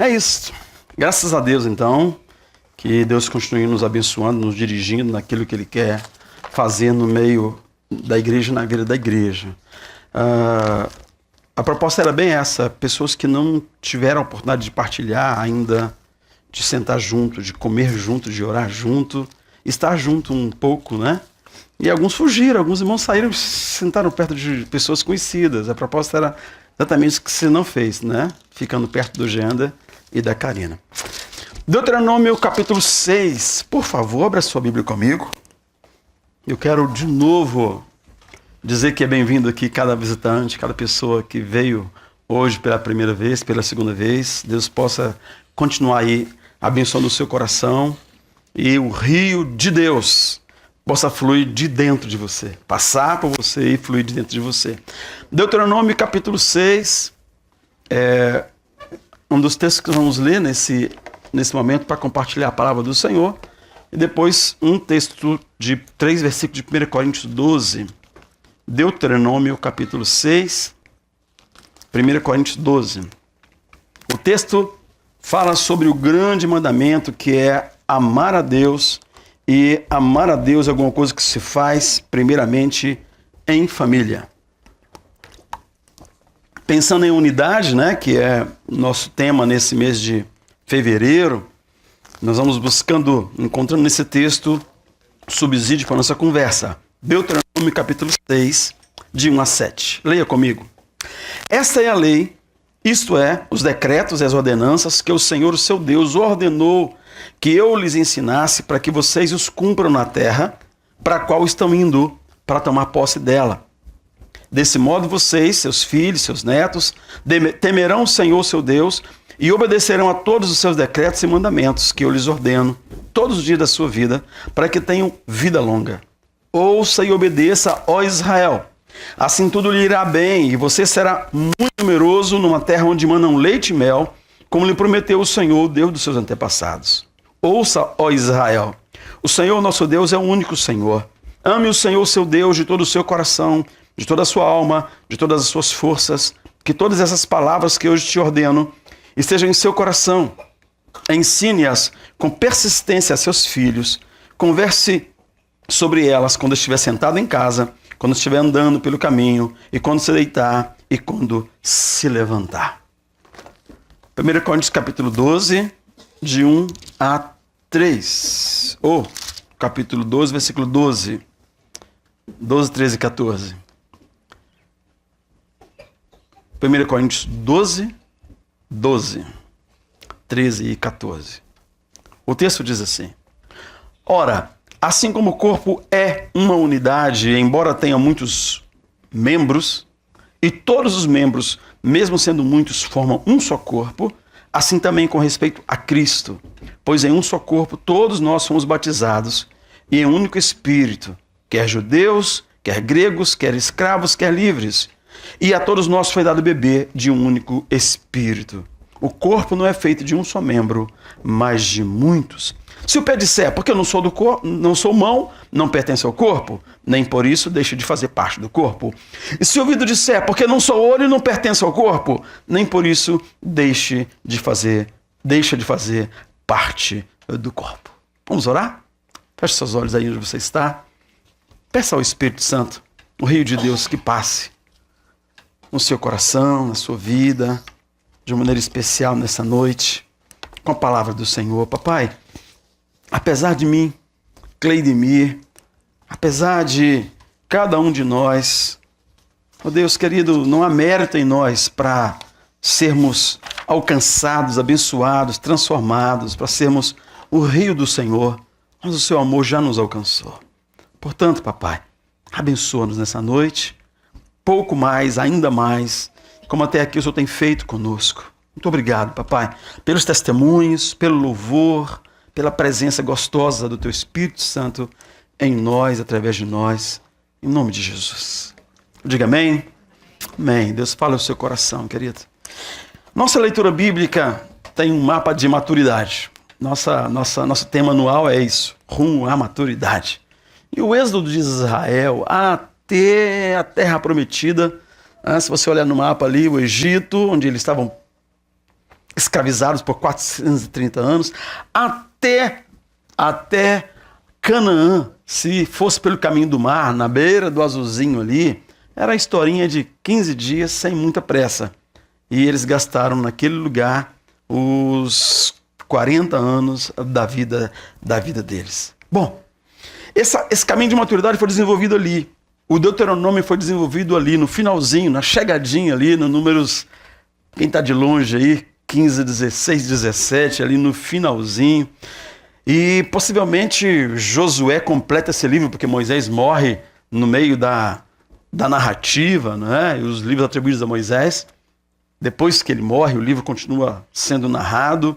É isso. Graças a Deus, então, que Deus continue nos abençoando, nos dirigindo naquilo que Ele quer fazer no meio da igreja, na vida da igreja. A proposta era bem essa: pessoas que não tiveram a oportunidade de partilhar ainda, de sentar junto, de comer junto, de orar junto, estar junto um pouco, né? E alguns fugiram, alguns irmãos saíram e sentaram perto de pessoas conhecidas. A proposta era exatamente isso que você não fez, né? Ficando perto do Genda e da Karina. Deuteronômio capítulo 6. Por favor, abra sua Bíblia comigo. Eu quero de novo dizer que é bem-vindo aqui cada visitante, cada pessoa que veio hoje pela primeira vez, pela segunda vez. Deus possa continuar aí abençoando o seu coração e o rio de Deus possa fluir de dentro de você, passar por você e fluir de dentro de você. Deuteronômio capítulo 6 é um dos textos que vamos ler nesse momento para compartilhar a palavra do Senhor. E depois um texto de 3 versículos de 1 Coríntios 12. Deuteronômio capítulo 6, 1 Coríntios 12. O texto fala sobre o grande mandamento que é amar a Deus. E amar a Deus é alguma coisa que se faz primeiramente em família. Pensando em unidade, né, que é o nosso tema nesse mês de fevereiro, nós vamos encontrando nesse texto, subsídio para a nossa conversa. Deuteronômio capítulo 6, de 1 a 7. Leia comigo. Esta é a lei, isto é, os decretos e as ordenanças que o Senhor, o seu Deus, ordenou que eu lhes ensinasse para que vocês os cumpram na terra, para a qual estão indo para tomar posse dela. Desse modo vocês, seus filhos, seus netos, temerão o Senhor, seu Deus, e obedecerão a todos os seus decretos e mandamentos que eu lhes ordeno todos os dias da sua vida, para que tenham vida longa. Ouça e obedeça, ó Israel. Assim tudo lhe irá bem, e você será muito numeroso numa terra onde manam leite e mel, como lhe prometeu o Senhor, Deus dos seus antepassados. Ouça, ó Israel, o Senhor nosso Deus é o único Senhor. Ame o Senhor, seu Deus, de todo o seu coração, de toda a sua alma, de todas as suas forças. Que todas essas palavras que hoje te ordeno estejam em seu coração. Ensine-as com persistência a seus filhos. Converse sobre elas quando estiver sentado em casa, quando estiver andando pelo caminho, e quando se deitar e quando se levantar. 1 Coríntios capítulo 12, de 1 a 3. Ou capítulo 12, versículo 12. 12, 13 e 14. 1 Coríntios 12, 12, 13 e 14. O texto diz assim: Ora, assim como o corpo é uma unidade, embora tenha muitos membros, e todos os membros, mesmo sendo muitos, formam um só corpo, assim também com respeito a Cristo. Pois em um só corpo todos nós fomos batizados, e em um único Espírito, quer judeus, quer gregos, quer escravos, quer livres. E a todos nós foi dado beber de um único Espírito. O corpo não é feito de um só membro, mas de muitos. Se o pé disser, porque eu não sou do corpo, não sou mão, não pertence ao corpo, nem por isso deixa de fazer parte do corpo. E se o ouvido disser, porque não sou olho e não pertence ao corpo, nem por isso deixa de fazer parte do corpo. Vamos orar? Feche seus olhos aí onde você está. Peça ao Espírito Santo, o Rio de Deus, que passe no seu coração, na sua vida, de uma maneira especial nessa noite, com a palavra do Senhor. Papai, apesar de mim, Cleidemir, apesar de cada um de nós, ó Deus querido, não há mérito em nós para sermos alcançados, abençoados, transformados, para sermos o rio do Senhor, mas o seu amor já nos alcançou. Portanto, papai, abençoa-nos nessa noite, pouco mais, ainda mais, como até aqui o Senhor tem feito conosco. Muito obrigado, papai, pelos testemunhos, pelo louvor, pela presença gostosa do teu Espírito Santo em nós, através de nós, em nome de Jesus. Diga amém? Amém. Deus fala o seu coração, querido. Nossa leitura bíblica tem um mapa de maturidade. Nosso tema anual é isso, rumo à maturidade. E o êxodo de Israel até a terra prometida, se você olhar no mapa ali, o Egito, onde eles estavam escravizados por 430 anos, até Canaã, se fosse pelo caminho do mar, na beira do azulzinho ali, era a historinha de 15 dias sem muita pressa. E eles gastaram naquele lugar os 40 anos da vida deles. Bom, esse caminho de maturidade foi desenvolvido ali. O Deuteronômio foi desenvolvido ali, no finalzinho, na chegadinha ali, no números, quem está de longe aí, 15, 16, 17, ali no finalzinho. E possivelmente Josué completa esse livro, porque Moisés morre no meio da narrativa, né? E os livros atribuídos a Moisés. Depois que ele morre, o livro continua sendo narrado.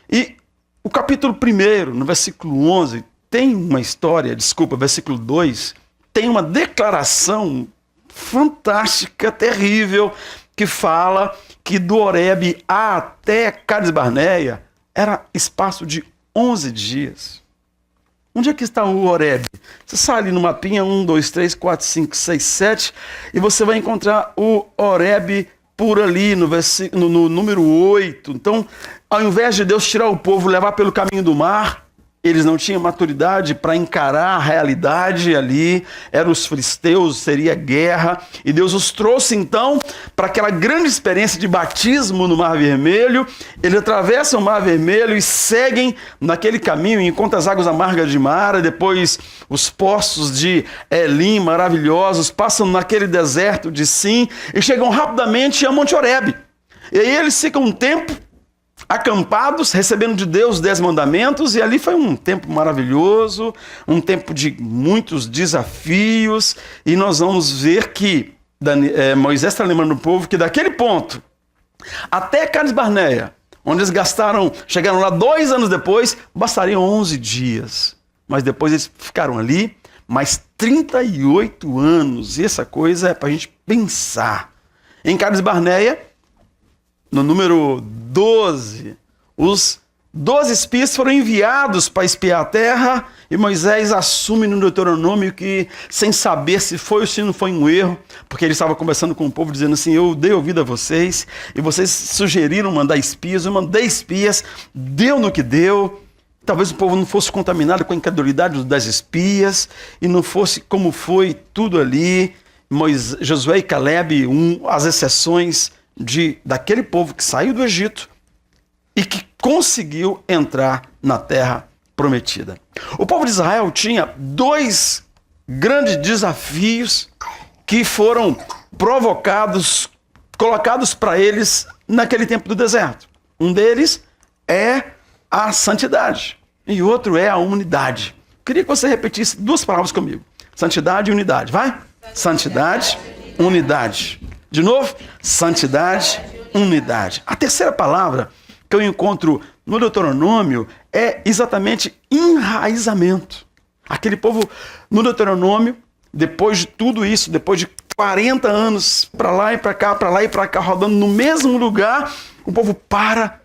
E o capítulo 1, no versículo 11, tem uma história, versículo 2, tem uma declaração fantástica, terrível, que fala que do Horebe até Cades Barneia era espaço de 11 dias. Onde é que está o Horebe? Você sai ali no mapinha 1, 2, 3, 4, 5, 6, 7 e você vai encontrar o Horebe por ali no número 8. Então, ao invés de Deus tirar o povo e levar pelo caminho do mar, eles não tinham maturidade para encarar a realidade ali, eram os filisteus, seria guerra, e Deus os trouxe então para aquela grande experiência de batismo no Mar Vermelho. Eles atravessam o Mar Vermelho e seguem naquele caminho, encontram as águas amargas de Mara, depois os poços de Elim maravilhosos, passam naquele deserto de Sim e chegam rapidamente a Monte Horebe. E aí eles ficam um tempo acampados, recebendo de Deus os 10 mandamentos, e ali foi um tempo maravilhoso, um tempo de muitos desafios, e nós vamos ver que Moisés está lembrando o povo que daquele ponto até Cades Barneia, onde eles chegaram lá 2 anos depois, bastariam 11 dias, mas depois eles ficaram ali mais 38 anos, e essa coisa é para a gente pensar. Em Cades Barneia, no número 12, os 12 espias foram enviados para espiar a terra, e Moisés assume no Deuteronômio que, sem saber se foi ou se não foi um erro, porque ele estava conversando com o povo dizendo assim: eu dei ouvido a vocês, e vocês sugeriram mandar espias, eu mandei espias, deu no que deu. Talvez o povo não fosse contaminado com a incredulidade das espias, e não fosse como foi tudo ali. Josué e Calebe, as exceções daquele povo que saiu do Egito e que conseguiu entrar na terra prometida. O povo de Israel tinha 2 grandes desafios que foram colocados para eles naquele tempo do deserto. Um deles é a santidade e outro é a unidade. Queria que você repetisse 2 palavras comigo: santidade e unidade. Vai? Santidade, unidade. De novo, santidade, unidade. A terceira palavra que eu encontro no Deuteronômio é exatamente enraizamento. Aquele povo no Deuteronômio, depois de tudo isso, depois de 40 anos para lá e para cá, para lá e para cá, rodando no mesmo lugar, o povo para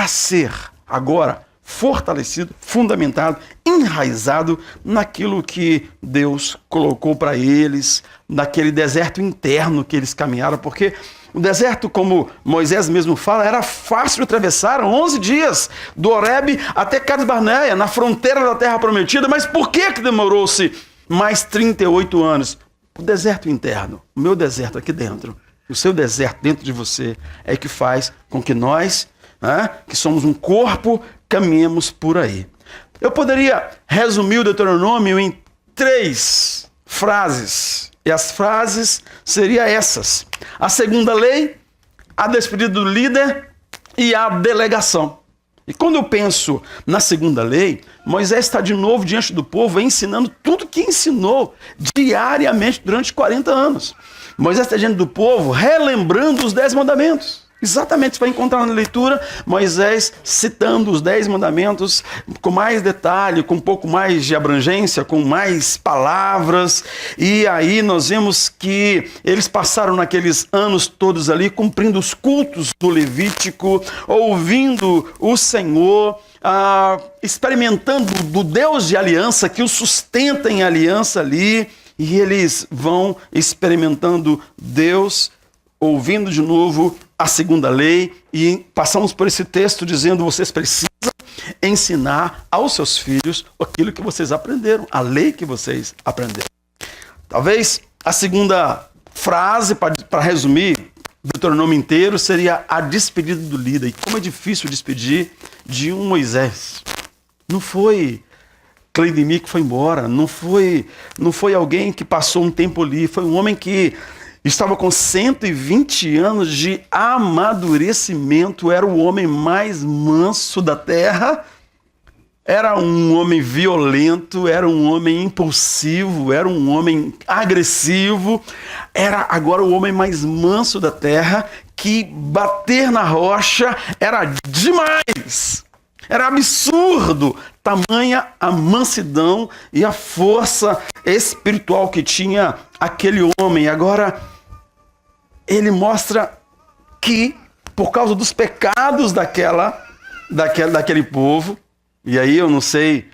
ser agora fortalecido, fundamentado, enraizado naquilo que Deus colocou para eles, naquele deserto interno que eles caminharam, porque o deserto, como Moisés mesmo fala, era fácil de atravessar, 11 dias, do Horebe até Cades Barneia, na fronteira da terra prometida. Mas por que demorou-se mais 38 anos? O deserto interno, o meu deserto aqui dentro, o seu deserto dentro de você, é que faz com que nós, que somos um corpo, caminhemos por aí. Eu poderia resumir o Deuteronômio em 3 frases. E as frases seriam essas: a segunda lei, a despedida do líder e a delegação. E quando eu penso na segunda lei, Moisés está de novo diante do povo, ensinando tudo que ensinou diariamente durante 40 anos. Moisés está diante do povo, relembrando os 10 mandamentos. Exatamente, você vai encontrar na leitura Moisés citando os 10 mandamentos com mais detalhe, com um pouco mais de abrangência, com mais palavras. E aí nós vemos que eles passaram naqueles anos todos ali cumprindo os cultos do Levítico, ouvindo o Senhor, experimentando do Deus de aliança que os sustenta em aliança ali. E eles vão experimentando Deus, ouvindo de novo a segunda lei e passamos por esse texto dizendo: vocês precisam ensinar aos seus filhos aquilo que vocês aprenderam, a lei que vocês aprenderam. Talvez a segunda frase, para resumir o Deuteronômio inteiro, seria a despedida do líder. E como é difícil despedir de um Moisés. Não foi Cleidemir que foi embora, não foi alguém que passou um tempo ali, foi um homem que estava com 120 anos de amadurecimento, era o homem mais manso da terra, era um homem violento, era um homem impulsivo, era um homem agressivo, era agora o homem mais manso da terra, que bater na rocha era demais. Era absurdo, tamanha a mansidão e a força espiritual que tinha aquele homem. Agora, ele mostra que, por causa dos pecados daquele povo, e aí eu não sei,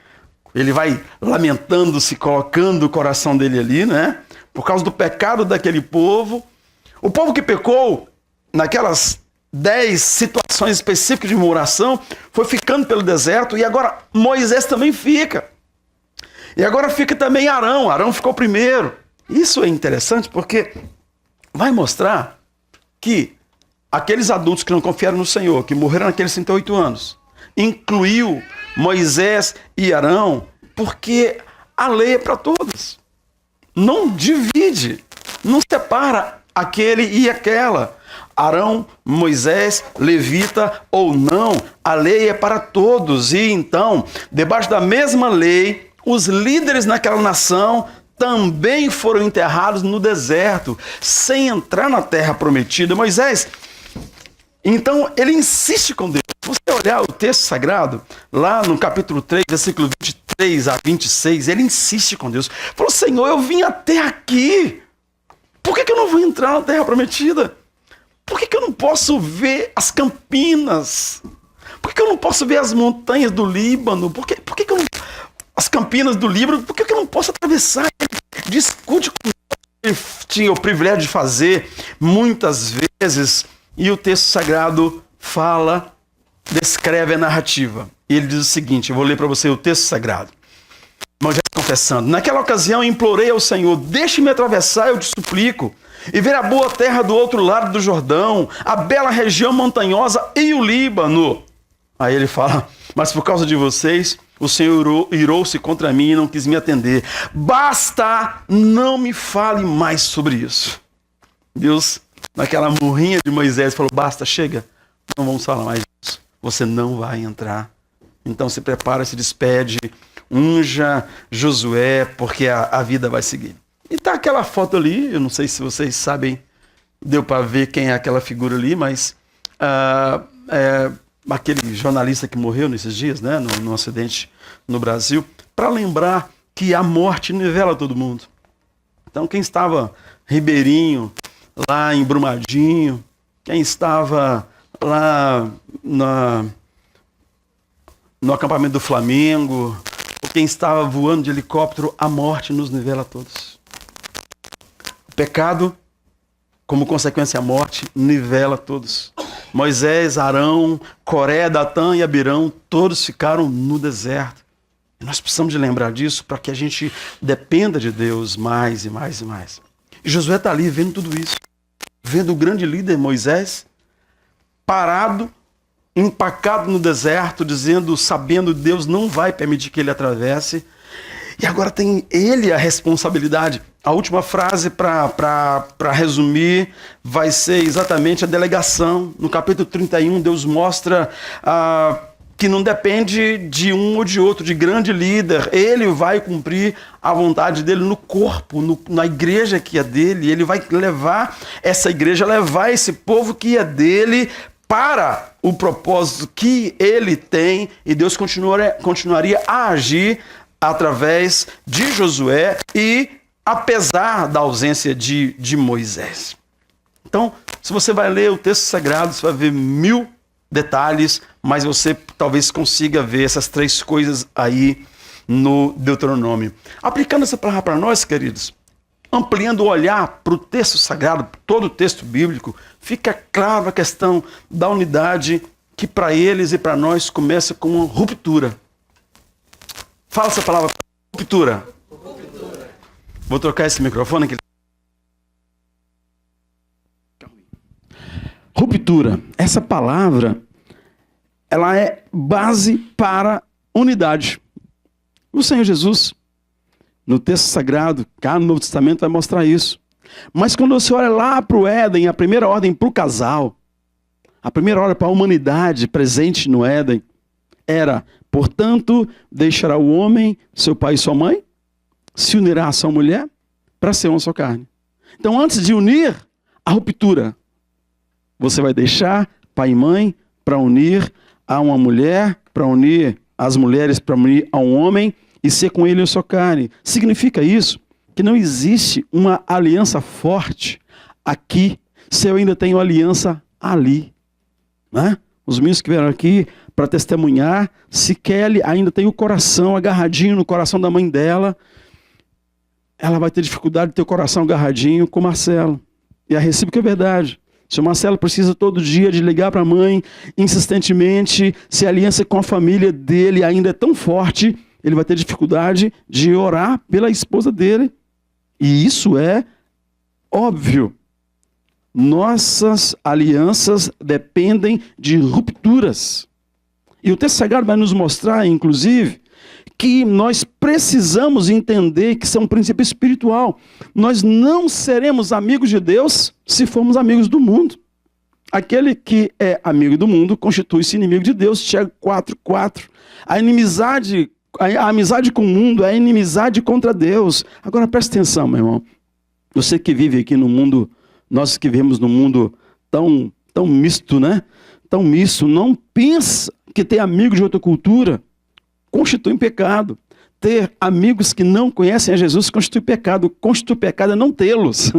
ele vai lamentando-se, colocando o coração dele ali, né? Por causa do pecado daquele povo, o povo que pecou naquelas 10 situações específicas de uma oração, foi ficando pelo deserto, e agora Moisés também fica. E agora fica também Arão. Arão ficou primeiro. Isso é interessante porque vai mostrar que aqueles adultos que não confiaram no Senhor, que morreram naqueles 108 anos, incluiu Moisés e Arão, porque a lei é para todos. Não divide, não separa aquele e aquela. Arão, Moisés, levita ou não, a lei é para todos. E então, debaixo da mesma lei, os líderes naquela nação também foram enterrados no deserto, sem entrar na terra prometida. Moisés, então, ele insiste com Deus. Se você olhar o texto sagrado, lá no capítulo 3, versículo 23 a 26, ele insiste com Deus. Falou: Senhor, eu vim até aqui. Por que eu não vou entrar na terra prometida? Por que eu não posso ver as campinas? Por que eu não posso ver as montanhas do Líbano? Por que eu não... As campinas do Líbano, por que eu não posso atravessar? Ele discute com ele, tinha o privilégio de fazer muitas vezes, e o texto sagrado fala, descreve a narrativa. E ele diz o seguinte, eu vou ler para você o texto sagrado. Moisés confessando: naquela ocasião implorei ao Senhor: deixe-me atravessar, eu te suplico, e ver a boa terra do outro lado do Jordão, a bela região montanhosa e o Líbano. Aí ele fala: mas por causa de vocês, o Senhor irou-se contra mim e não quis me atender. Basta, não me fale mais sobre isso. Deus, naquela murrinha de Moisés, falou: basta, chega, não vamos falar mais disso. Você não vai entrar. Então se prepara, se despede, unja Josué, porque a vida vai seguir. E tá aquela foto ali, eu não sei se vocês sabem, deu para ver quem é aquela figura ali, mas aquele jornalista que morreu nesses dias, né, no acidente no Brasil, para lembrar que a morte nivela todo mundo. Então quem estava Ribeirinho, lá em Brumadinho, quem estava lá no acampamento do Flamengo, ou quem estava voando de helicóptero, a morte nos nivela a todos. O pecado, como consequência a morte, nivela a todos. Moisés, Arão, Coré, Datã e Abirão, todos ficaram no deserto. E nós precisamos de lembrar disso para que a gente dependa de Deus mais e mais e mais. E Josué está ali vendo tudo isso, vendo o grande líder Moisés parado, empacado no deserto, sabendo que Deus não vai permitir que ele atravesse. E agora tem ele a responsabilidade. A última frase para resumir vai ser exatamente a delegação. No capítulo 31, Deus mostra que não depende de um ou de outro, de grande líder. Ele vai cumprir a vontade dele no corpo, na igreja que é dele. Ele vai levar essa igreja, levar esse povo que é dele para o propósito que ele tem. E Deus continuaria a agir através de Josué e apesar da ausência de Moisés. Então, se você vai ler o texto sagrado, você vai ver 1000 detalhes, mas você talvez consiga ver essas 3 coisas aí no Deuteronômio. Aplicando essa palavra para nós, queridos, ampliando o olhar para o texto sagrado, todo o texto bíblico, fica claro a questão da unidade que para eles e para nós começa com uma ruptura. Fala essa palavra, ruptura. Vou trocar esse microfone aqui. Ruptura. Essa palavra, ela é base para unidade. O Senhor Jesus, no texto sagrado, cá no Novo Testamento, vai mostrar isso. Mas quando você olha lá para o Éden, a primeira ordem para o casal, a primeira ordem para a humanidade presente no Éden, era, portanto, deixará o homem, seu pai e sua mãe, se unirá à sua mulher, para ser uma só carne. Então, antes de unir, a ruptura. Você vai deixar pai e mãe para unir a uma mulher, para unir as mulheres, para unir a um homem, e ser com ele a sua carne. Significa isso que não existe uma aliança forte aqui, se eu ainda tenho aliança ali. Né? Os meninos que vieram aqui para testemunhar, se Kelly ainda tem o coração agarradinho no coração da mãe dela, ela vai ter dificuldade de ter o coração agarradinho com o Marcelo. E a recíproca é verdade. Se o Marcelo precisa todo dia de ligar para a mãe insistentemente, se a aliança com a família dele ainda é tão forte, ele vai ter dificuldade de orar pela esposa dele. E isso é óbvio. Nossas alianças dependem de rupturas. E o texto sagrado vai nos mostrar, inclusive, que nós precisamos entender que isso é um princípio espiritual. Nós não seremos amigos de Deus se formos amigos do mundo. Aquele que é amigo do mundo constitui-se inimigo de Deus. Tiago 4:4. A amizade com o mundo é inimizade contra Deus. Agora presta atenção, meu irmão. Você que vive aqui no mundo, nós que vivemos num mundo tão misto, né? Tão misto. Não pensa que ter amigo de outra cultura constitui pecado. Ter amigos que não conhecem a Jesus constitui pecado. Constitui pecado é não tê-los.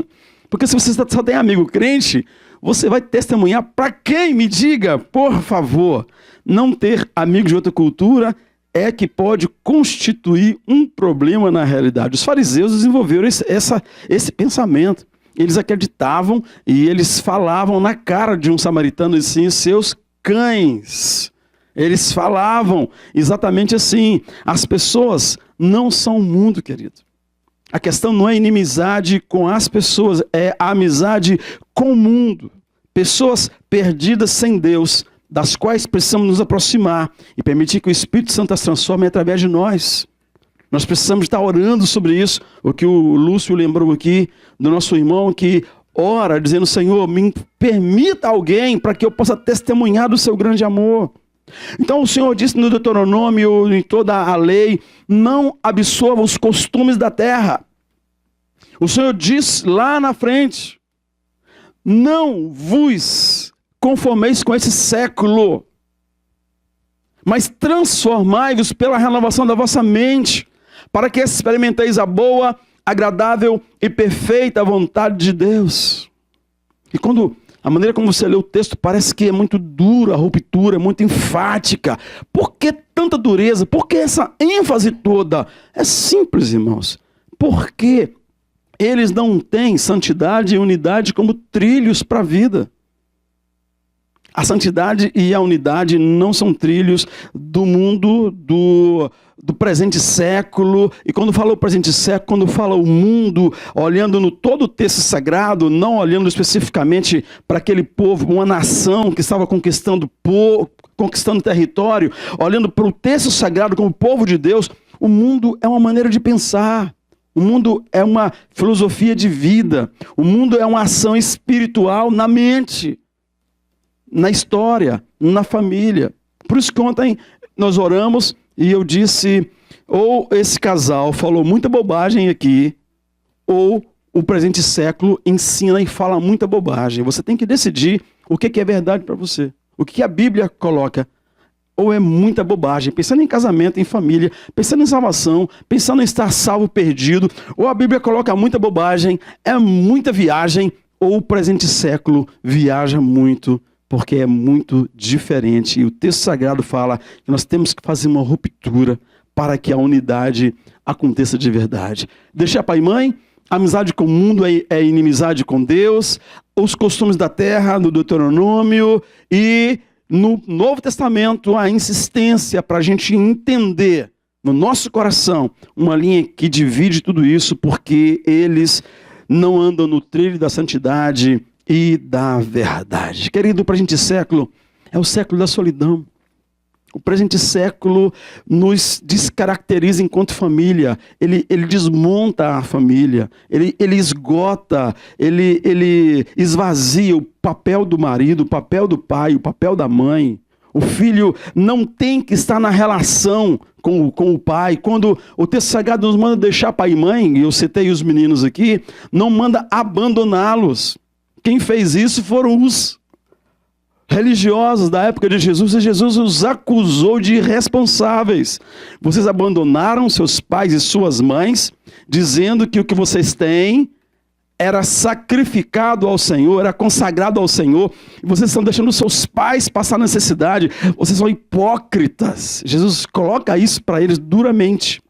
Porque se você só tem amigo crente, você vai testemunhar para quem? Me diga, por favor. Não ter amigos de outra cultura é que pode constituir um problema na realidade. Os fariseus desenvolveram esse pensamento. Eles acreditavam e eles falavam na cara de um samaritano assim, seus cães. Eles falavam exatamente assim. As pessoas não são o mundo, querido. A questão não é inimizade com as pessoas, é a amizade com o mundo. Pessoas perdidas sem Deus, das quais precisamos nos aproximar e permitir que o Espírito Santo as transforme através de nós. Nós precisamos estar orando sobre isso. O que o Lúcio lembrou aqui do nosso irmão que ora dizendo, Senhor, me permita alguém para que eu possa testemunhar do seu grande amor. Então o Senhor disse no Deuteronômio, em toda a lei, não absorva os costumes da terra. O Senhor diz lá na frente, não vos conformeis com esse século, mas transformai-vos pela renovação da vossa mente, para que experimenteis a boa, agradável e perfeita vontade de Deus. E quando a maneira como você lê o texto parece que é muito dura, a ruptura é muito enfática. Por que tanta dureza? Por que essa ênfase toda? É simples, irmãos. Porque eles não têm santidade e unidade como trilhos para a vida. A santidade e a unidade não são trilhos do mundo, do presente século. E quando fala o presente século, quando fala o mundo, olhando no todo o texto sagrado, não olhando especificamente para aquele povo, uma nação que estava conquistando território, olhando para o texto sagrado como povo de Deus, o mundo é uma maneira de pensar. O mundo é uma filosofia de vida. O mundo é uma ação espiritual na mente, na história, na família. Por isso que ontem nós oramos e eu disse, ou esse casal falou muita bobagem aqui, ou o presente século ensina e fala muita bobagem. Você tem que decidir o que é verdade para você. O que a Bíblia coloca. Ou é muita bobagem, pensando em casamento, em família, pensando em salvação, pensando em estar salvo, perdido. Ou a Bíblia coloca muita bobagem, é muita viagem, ou o presente século viaja muito, porque é muito diferente. E o texto sagrado fala que nós temos que fazer uma ruptura para que a unidade aconteça de verdade. Deixar pai e mãe, A amizade com o mundo é inimizade com Deus. Os costumes da terra, no Deuteronômio, e no Novo Testamento, a insistência para a gente entender no nosso coração uma linha que divide tudo isso, porque eles não andam no trilho da santidade e da verdade. Querido, o presente século é o século da solidão. O presente século nos descaracteriza enquanto família. Ele desmonta a família, ele esgota, ele esvazia o papel do marido, o papel do pai, o papel da mãe. O filho não tem que estar na relação com o pai. Quando o texto sagrado nos manda deixar pai e mãe, e eu citei os meninos aqui, não manda abandoná-los. Quem fez isso foram os religiosos da época de Jesus, e Jesus os acusou de irresponsáveis. Vocês abandonaram seus pais e suas mães, dizendo que o que vocês têm era sacrificado ao Senhor, era consagrado ao Senhor, e vocês estão deixando seus pais passar necessidade. Vocês são hipócritas. Jesus coloca isso para eles duramente.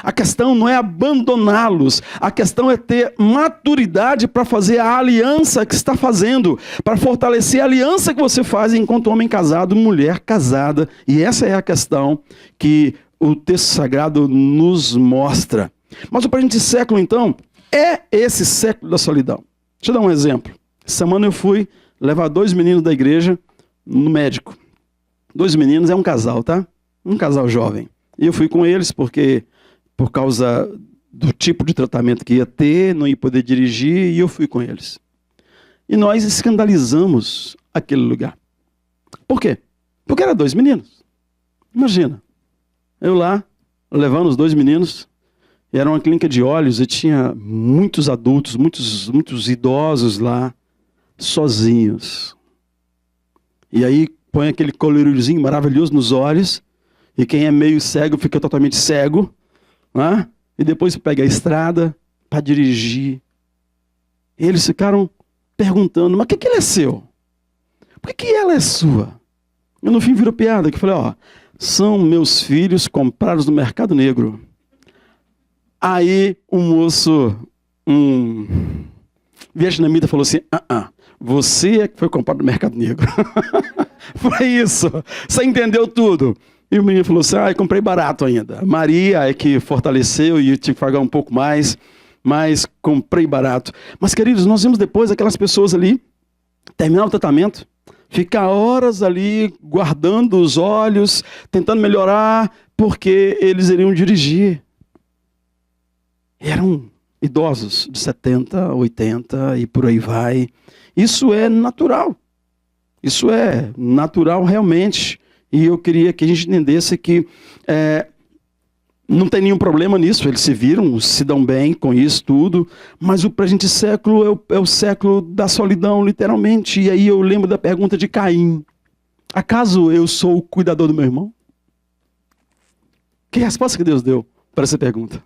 A questão não é abandoná-los, a questão é ter maturidade para fazer a aliança que está fazendo, para fortalecer a aliança que você faz enquanto homem casado, mulher casada. E essa é a questão que o texto sagrado nos mostra. Mas o presente século, então, é esse século da solidão. Deixa eu dar um exemplo. Essa semana eu fui levar 2 meninos da igreja no médico. 2 meninos, é um casal, tá? Um casal jovem. E eu fui com eles porque, por causa do tipo de tratamento que ia ter, não ia poder dirigir, e eu fui com eles. E nós escandalizamos aquele lugar. Por quê? Porque eram 2 meninos. Imagina, eu lá, levando os 2 meninos, e era uma clínica de olhos, e tinha muitos adultos, muitos idosos lá, sozinhos. E aí põe aquele colíriozinho maravilhoso nos olhos, e quem é meio cego fica totalmente cego, né? E depois pega a estrada para dirigir. E eles ficaram perguntando, mas o que ele é seu? Por que ela é sua? Eu no fim virou piada, que eu falei, são meus filhos comprados no mercado negro. Aí o moço, vietnamita, falou assim, você é que foi comprado no mercado negro. Foi isso, você entendeu tudo. E o menino falou assim, eu comprei barato ainda. Maria é que fortaleceu e eu tive que pagar um pouco mais, mas comprei barato. Mas, queridos, nós vimos depois aquelas pessoas ali terminar o tratamento, ficar horas ali guardando os olhos, tentando melhorar, porque eles iriam dirigir. Eram idosos de 70, 80 e por aí vai. Isso é natural. Isso é natural realmente. E eu queria que a gente entendesse que não tem nenhum problema nisso. Eles se viram, se dão bem com isso tudo. Mas o presente século é o século da solidão, literalmente. E aí eu lembro da pergunta de Caim. Acaso eu sou o cuidador do meu irmão? Que resposta que Deus deu para essa pergunta?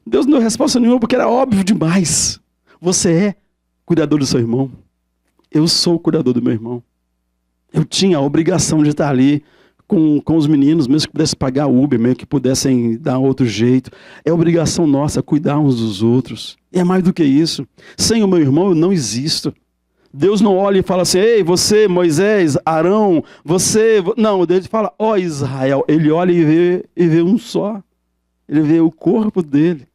Deus não deu resposta nenhuma porque era óbvio demais. Você é cuidador do seu irmão. Eu sou o cuidador do meu irmão. Eu tinha a obrigação de estar ali com os meninos, mesmo que pudesse pagar Uber, mesmo que pudessem dar outro jeito. É obrigação nossa cuidar uns dos outros. E é mais do que isso. Sem o meu irmão eu não existo. Deus não olha e fala assim, ei, você, Moisés, Arão, você... Não, Deus fala, Israel. Ele olha e vê um só. Ele vê o corpo dele.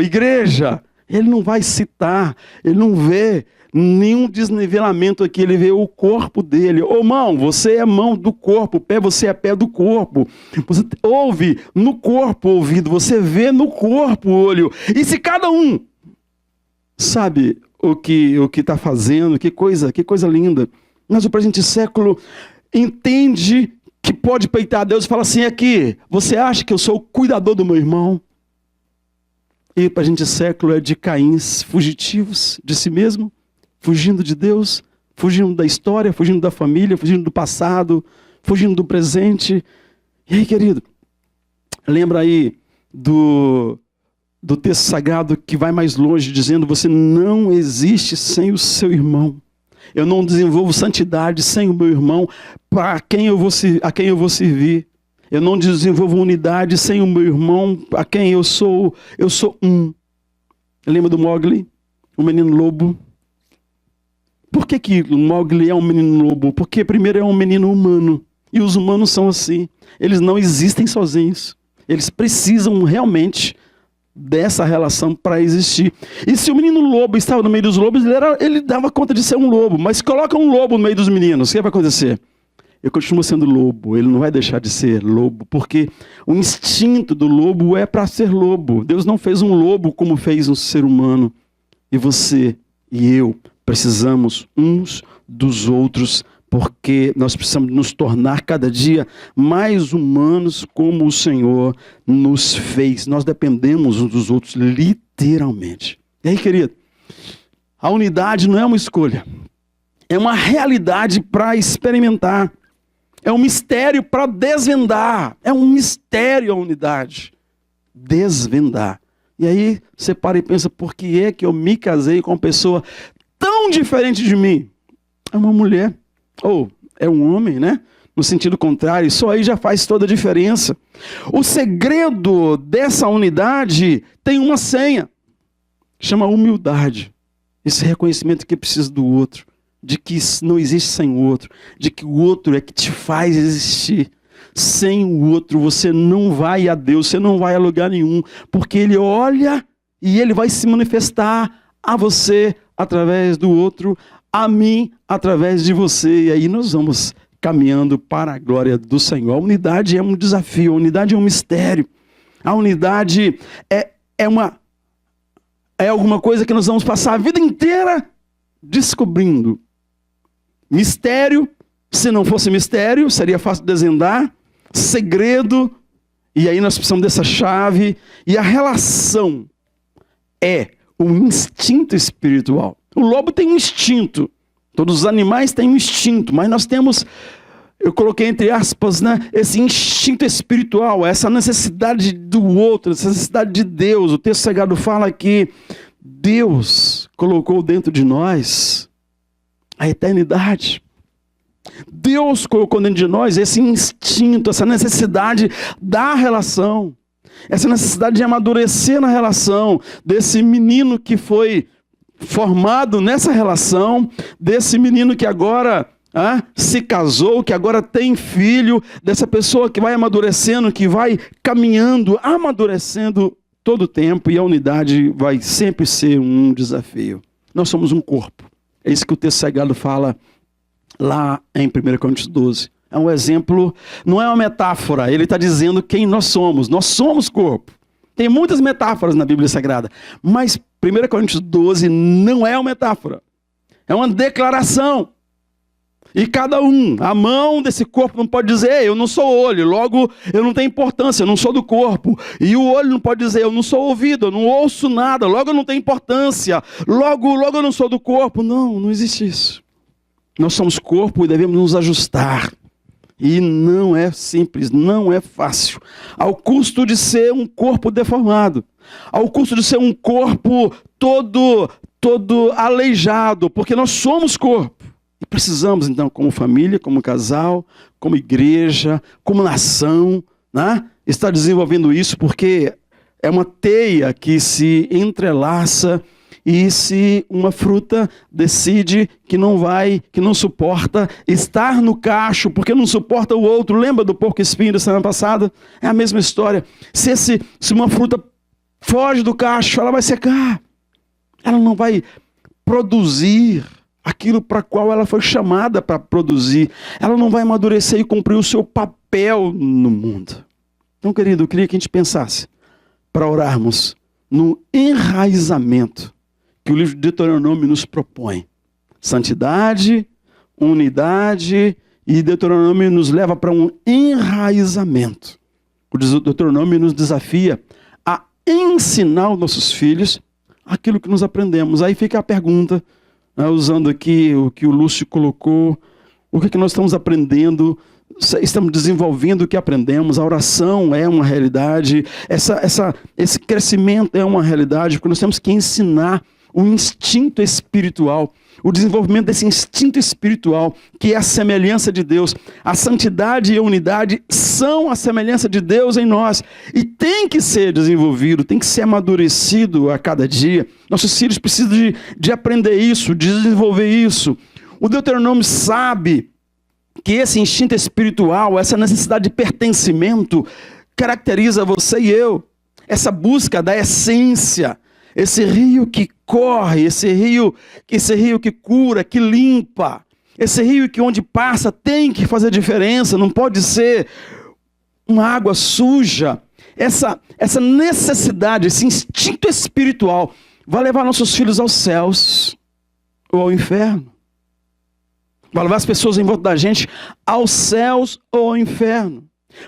Igreja! Ele não vai citar, ele não vê nenhum desnivelamento aqui, ele vê o corpo dele. Mão, você é mão do corpo, pé, você é pé do corpo. Você ouve no corpo o ouvido, você vê no corpo o olho. E se cada um sabe o que está fazendo, que coisa linda. Mas o presente século entende que pode peitar a Deus e fala assim, aqui, você acha que eu sou o cuidador do meu irmão? E o presente século é de Caíns fugitivos de si mesmo, fugindo de Deus, fugindo da história, fugindo da família, fugindo do passado, fugindo do presente. E aí, querido, lembra aí do texto sagrado que vai mais longe, dizendo, você não existe sem o seu irmão. Eu não desenvolvo santidade sem o meu irmão, a quem eu vou servir. Eu não desenvolvo unidade sem o meu irmão, a quem eu sou um. Lembra do Mowgli? O menino lobo. Por que o Mowgli é um menino lobo? Porque primeiro é um menino humano. E os humanos são assim. Eles não existem sozinhos. Eles precisam realmente dessa relação para existir. E se o menino lobo estava no meio dos lobos, ele dava conta de ser um lobo. Mas coloca um lobo no meio dos meninos, o que vai acontecer? Ele continua sendo lobo, ele não vai deixar de ser lobo, porque o instinto do lobo é para ser lobo. Deus não fez um lobo como fez um ser humano. E você e eu precisamos uns dos outros, porque nós precisamos nos tornar cada dia mais humanos como o Senhor nos fez. Nós dependemos uns dos outros, literalmente. E aí, querido, a unidade não é uma escolha. É uma realidade para experimentar. É um mistério para desvendar. É um mistério a unidade. Desvendar. E aí, você para e pensa, por que é que eu me casei com uma pessoa tão diferente de mim? É uma mulher. Ou é um homem, né? No sentido contrário, isso aí já faz toda a diferença. O segredo dessa unidade tem uma senha. Chama humildade. Esse reconhecimento que precisa do outro. De que não existe sem o outro. De que o outro é que te faz existir. Sem o outro você não vai a Deus, você não vai a lugar nenhum. Porque Ele olha e Ele vai se manifestar a você através do outro, a mim através de você. E aí nós vamos caminhando para a glória do Senhor. A unidade é um desafio, a unidade é um mistério. A unidade é alguma coisa que nós vamos passar a vida inteira descobrindo. Mistério, se não fosse mistério, seria fácil de desvendar. Segredo, e aí nós precisamos dessa chave. E a relação é um instinto espiritual. O lobo tem um instinto. Todos os animais têm um instinto, mas nós temos, eu coloquei entre aspas, né, esse instinto espiritual, essa necessidade do outro, essa necessidade de Deus. O texto sagrado fala que Deus colocou dentro de nós a eternidade. Deus colocou dentro de nós esse instinto, essa necessidade da relação, essa necessidade de amadurecer na relação, desse menino que foi formado nessa relação, desse menino que agora se casou, que agora tem filho, dessa pessoa que vai amadurecendo, que vai caminhando, amadurecendo todo o tempo, e a unidade vai sempre ser um desafio. Nós somos um corpo. É isso que o texto sagrado fala lá em 1 Coríntios 12. É um exemplo, não é uma metáfora, ele está dizendo quem nós somos corpo. Tem muitas metáforas na Bíblia Sagrada, mas 1 Coríntios 12 não é uma metáfora, é uma declaração. E cada a mão desse corpo não pode dizer, eu não sou olho, logo eu não tenho importância, eu não sou do corpo. E o olho não pode dizer, eu não sou ouvido, eu não ouço nada, logo eu não tenho importância, logo eu não sou do corpo. Não existe isso. Nós somos corpo e devemos nos ajustar. E não é simples, não é fácil. Ao custo de ser um corpo deformado, ao custo de ser um corpo todo aleijado, porque nós somos corpo. E precisamos, então, como família, como casal, como igreja, como nação, né, estar desenvolvendo isso, porque é uma teia que se entrelaça. E se uma fruta decide que não suporta estar no cacho, porque não suporta o outro, lembra do porco-espinho da semana passada? É a mesma história. Se uma fruta foge do cacho, ela vai secar. Ela não vai produzir aquilo para qual ela foi chamada para produzir. Ela não vai amadurecer e cumprir o seu papel no mundo. Então, querido, eu queria que a gente pensasse, para orarmos, no enraizamento que o livro de Deuteronômio nos propõe. Santidade, unidade, e Deuteronômio nos leva para um enraizamento. O Deuteronômio nos desafia a ensinar aos nossos filhos aquilo que nos aprendemos. Aí fica a pergunta, né, usando aqui o que o Lúcio colocou, o que nós estamos aprendendo, estamos desenvolvendo o que aprendemos. A oração é uma realidade, esse crescimento é uma realidade, porque nós temos que ensinar um instinto espiritual. o desenvolvimento desse instinto espiritual, que é a semelhança de Deus. A santidade e a unidade são a semelhança de Deus em nós. E tem que ser desenvolvido, tem que ser amadurecido a cada dia. Nossos filhos precisam de aprender isso, de desenvolver isso. O Deuteronômio sabe que esse instinto espiritual, essa necessidade de pertencimento, caracteriza você e eu. Essa busca da essência, esse rio que corre, esse rio que cura, que limpa, esse rio que onde passa tem que fazer diferença, não pode ser uma água suja. Essa necessidade, esse instinto espiritual vai levar nossos filhos aos céus ou ao inferno. Vai levar as pessoas em volta da gente aos céus ou ao inferno.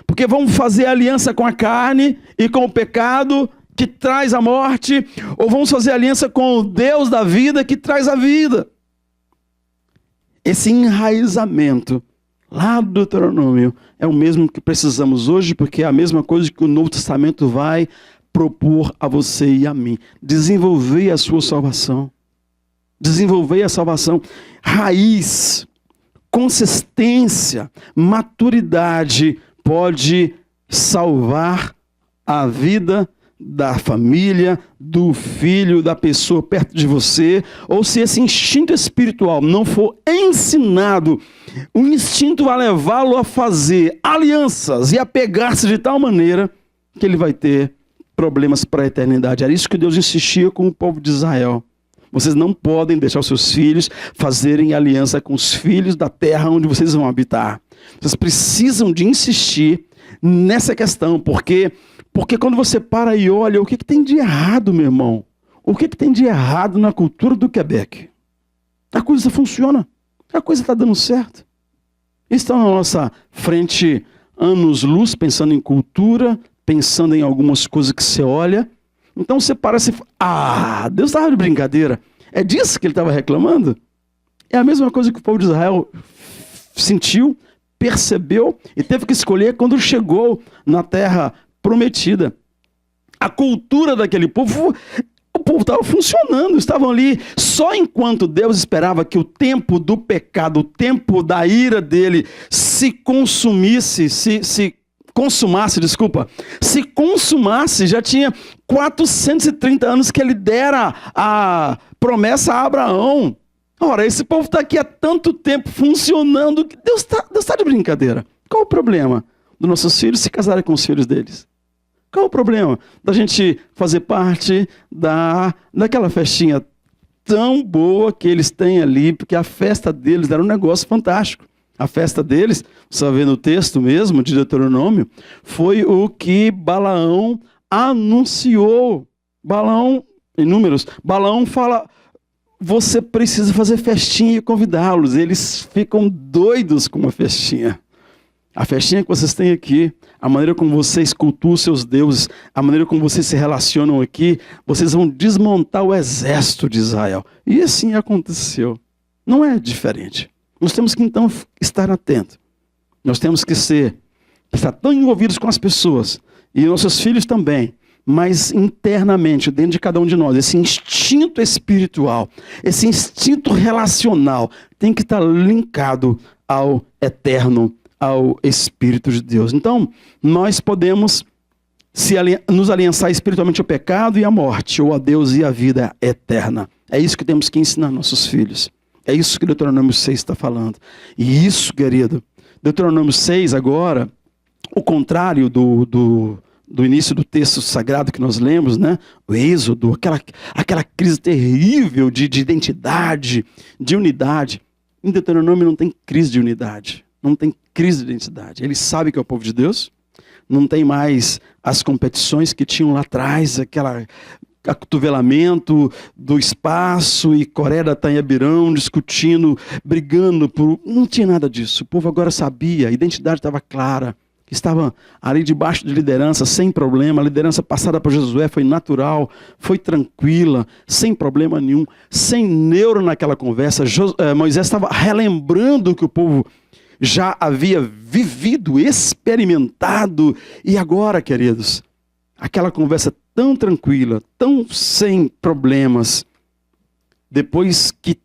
Porque vamos fazer aliança com a carne e com o pecado que traz a morte, ou vamos fazer aliança com o Deus da vida que traz a vida. Esse enraizamento lá do Deuteronômio é o mesmo que precisamos hoje, porque é a mesma coisa que o Novo Testamento vai propor a você e a mim. Desenvolver a sua salvação. Desenvolver a salvação. Raiz, consistência, maturidade pode salvar a vida da família, do filho, da pessoa perto de você. Ou se esse instinto espiritual não for ensinado, o instinto vai levá-lo a fazer alianças e a pegar-se de tal maneira que ele vai ter problemas para a eternidade. Era isso que Deus insistia com o povo de Israel. Vocês não podem deixar os seus filhos fazerem aliança com os filhos da terra onde vocês vão habitar. Vocês precisam de insistir nessa questão, porque quando você para e olha, o que tem de errado, meu irmão? O que tem de errado na cultura do Quebec? A coisa funciona, a coisa está dando certo. Está na nossa frente anos-luz, pensando em cultura, pensando em algumas coisas que você olha. Então você para e fala, Deus estava de brincadeira. É disso que ele estava reclamando? É a mesma coisa que o povo de Israel sentiu, percebeu e teve que escolher quando chegou na terra prometida. A cultura daquele povo, o povo estava funcionando, estavam ali. Só enquanto Deus esperava que o tempo do pecado, o tempo da ira dele se consumasse, já tinha 430 anos que ele dera a promessa a Abraão. Ora, esse povo está aqui há tanto tempo funcionando que Deus está de brincadeira. Qual o problema dos nossos filhos se casarem com os filhos deles? Qual o problema da gente fazer parte daquela festinha tão boa que eles têm ali, porque a festa deles era um negócio fantástico. A festa deles, você vê no texto mesmo de Deuteronômio, foi o que Balaão anunciou. Balaão, em Números, Balaão fala, você precisa fazer festinha e convidá-los. Eles ficam doidos com uma festinha. A festinha que vocês têm aqui, a maneira como vocês cultuam seus deuses, a maneira como vocês se relacionam aqui, vocês vão desmontar o exército de Israel. E assim aconteceu. Não é diferente. Nós temos que, então, estar atentos. Nós temos que estar tão envolvidos com as pessoas, e nossos filhos também, mas internamente, dentro de cada um de nós, esse instinto espiritual, esse instinto relacional, tem que estar linkado ao eterno, ao Espírito de Deus. Então, nós podemos nos aliançar espiritualmente ao pecado e à morte, ou a Deus e à vida eterna. É isso que temos que ensinar nossos filhos. É isso que Deuteronômio 6 está falando. E isso, querido, Deuteronômio 6 agora, o contrário do início do texto sagrado que nós lemos, né? O Êxodo, aquela crise terrível de identidade, de unidade. Em Deuteronômio não tem crise de unidade, não tem crise de identidade. Ele sabe que é o povo de Deus, não tem mais as competições que tinham lá atrás, acotovelamento do espaço e Coré, Datã e Abirão discutindo, brigando por... Não tinha nada disso. O povo agora sabia, a identidade estava clara, estava ali debaixo de liderança, sem problema. A liderança passada por Josué foi natural, foi tranquila, sem problema nenhum, sem neuro naquela conversa. Moisés estava relembrando que o povo já havia vivido, experimentado, e agora, queridos, aquela conversa tão tranquila, tão sem problemas, depois que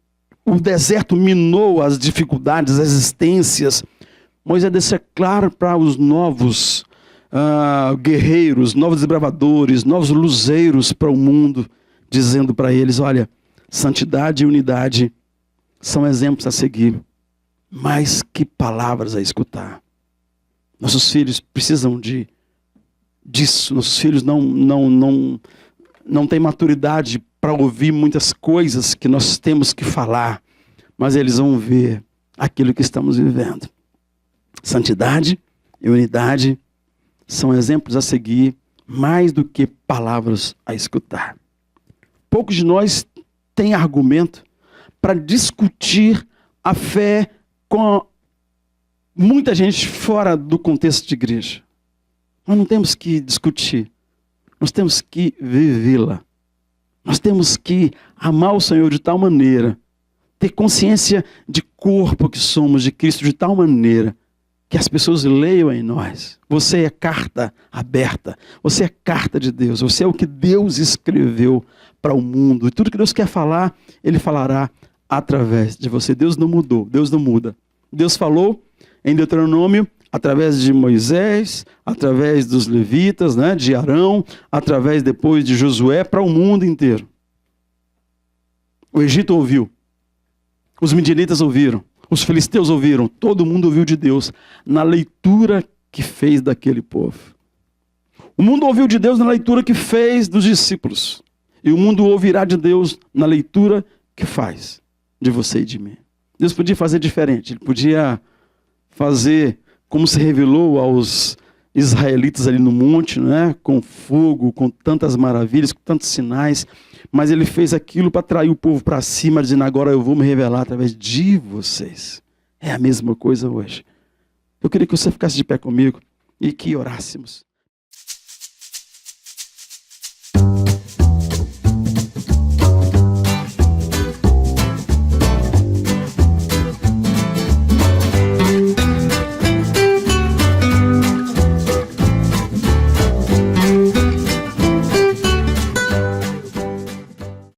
o deserto minou as dificuldades, as existências, Moisés deixa claro para os novos guerreiros, novos desbravadores, novos luzeiros para o mundo, dizendo para eles, olha, santidade e unidade são exemplos a seguir, mas que palavras a escutar. Nossos filhos precisam disso, nossos filhos não têm maturidade para ouvir muitas coisas que nós temos que falar, mas eles vão ver aquilo que estamos vivendo. Santidade e unidade são exemplos a seguir, mais do que palavras a escutar. Poucos de nós têm argumento para discutir a fé com muita gente fora do contexto de igreja. Nós não temos que discutir, nós temos que vivê-la. Nós temos que amar o Senhor de tal maneira, ter consciência de corpo que somos de Cristo de tal maneira, que as pessoas leiam em nós. Você é carta aberta, você é carta de Deus, você é o que Deus escreveu para o mundo. E tudo que Deus quer falar, Ele falará através de você. Deus não mudou, Deus não muda. Deus falou em Deuteronômio, através de Moisés, através dos levitas, né, de Arão, através depois de Josué, para o mundo inteiro. O Egito ouviu, os midianitas ouviram, os filisteus ouviram, todo mundo ouviu de Deus na leitura que fez daquele povo. O mundo ouviu de Deus na leitura que fez dos discípulos. E o mundo ouvirá de Deus na leitura que faz de você e de mim. Deus podia fazer diferente, Ele podia fazer como se revelou aos israelitas ali no monte, né? Com fogo, com tantas maravilhas, com tantos sinais, mas Ele fez aquilo para atrair o povo para cima, dizendo, agora eu vou me revelar através de vocês. É a mesma coisa hoje. Eu queria que você ficasse de pé comigo e que orássemos.